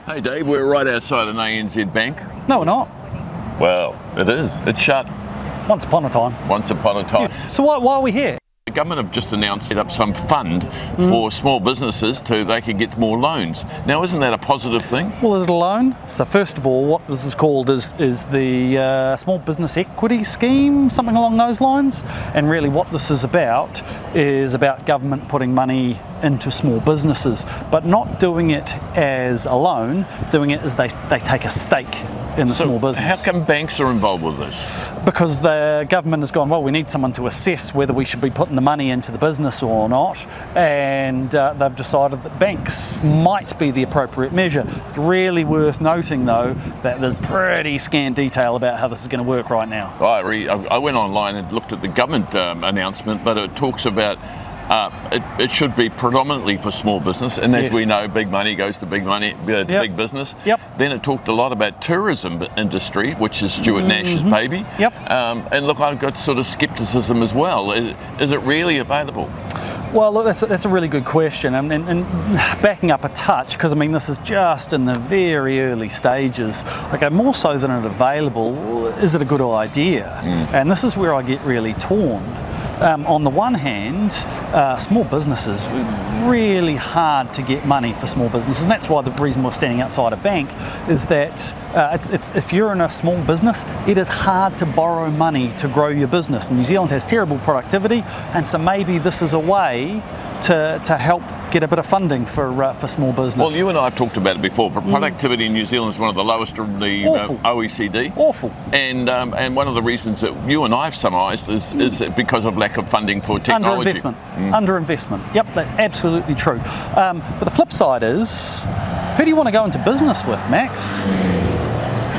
Hey Dave, we're right outside an ANZ bank. No, we're not. Well, it is. It's shut. Once upon a time. Once upon a time. Yeah. So why are we here? The government have just announced set up some fund for small businesses they can get more loans. Now, isn't that a positive thing? Well, is it a loan? So first of all, what this is called is the Small Business Equity Scheme, something along those lines. And really what this is about government putting money into small businesses, but not doing it as a loan, doing it as they take a stake in the small business. How come banks are involved with this? Because the government has gone, well, we need someone to assess whether we should be putting the money into the business or not, and they've decided that banks might be the appropriate measure. It's really worth noting, though, that there's pretty scant detail about how this is going to work right now. I went online and looked at the government announcement, but it talks about it should be predominantly for small business, and as we know, big money goes to big business. Yep. Then it talked a lot about tourism industry, which is Stuart Nash's baby. Yep. And look, I've got sort of scepticism as well. Is it really available? Well, look, that's a really good question, and backing up a touch, because I mean this is just in the very early stages. Okay, more so than it available, is it a good idea? And this is where I get really torn. On the one hand, small businesses, really hard to get money for small businesses, and that's why the reason we're standing outside a bank is that if you're in a small business, it is hard to borrow money to grow your business. And New Zealand has terrible productivity, and so maybe this is a way to help get a bit of funding for small business. Well, you and I have talked about it before, but productivity in New Zealand is one of the lowest in the OECD. Awful. And one of the reasons that you and I have summarised is because of lack of funding for technology. Underinvestment. Yep, that's absolutely true. But the flip side is, who do you want to go into business with, Max?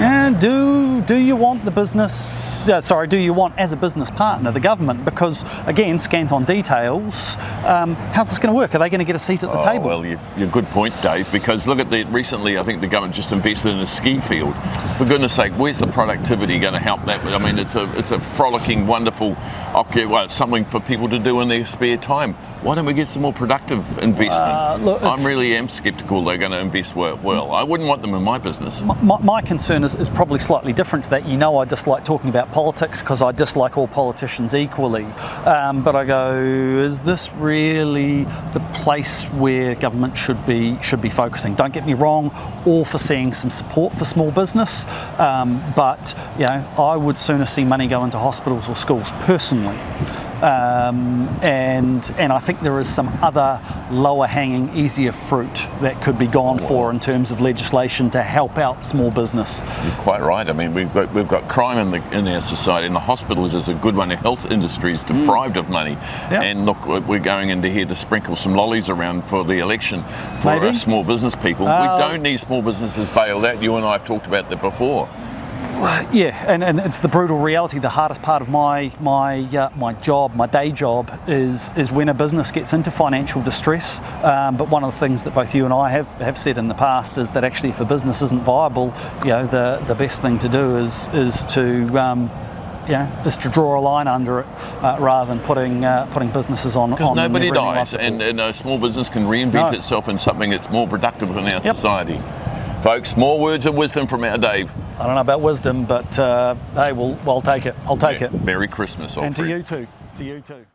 And do you want the business? Do you want as a business partner the government? Because again, scant on details. How's this going to work? Are they going to get a seat at the table? Well, you're good point, Dave. Because look at recently, I think the government just invested in a ski field. For goodness' sake, where's the productivity going to help that? I mean, it's a frolicking, wonderful, something for people to do in their spare time. Why don't we get some more productive investment? Look, I really am sceptical they're going to invest well. I wouldn't want them in my business. My concern is probably slightly different to that. You know, I dislike talking about politics because I dislike all politicians equally. But I go, is this really the place where government should be focusing? Don't get me wrong, all for seeing some support for small business. But you know, I would sooner see money go into hospitals or schools personally. And I think there is some other lower hanging, easier fruit that could be gone for in terms of legislation to help out small business. You're quite right. I mean, we've got crime in our society, and the hospitals is a good one. The health industry is deprived of money. Yep. And look, we're going into here to sprinkle some lollies around for the election for our small business people. We don't need small businesses bailed out. You and I have talked about that before. Yeah, and it's the brutal reality. The hardest part of my day job is when a business gets into financial distress. But one of the things that both you and I have said in the past is that actually, if a business isn't viable, you know, the best thing to do is to draw a line under it rather than putting businesses on. Because nobody dies, and a small business can reinvent itself in something that's more productive in our society. Folks, more words of wisdom from our Dave. I don't know about wisdom, but hey, I'll take it. I'll take it. Merry Christmas, all and friend. to you too. To you too.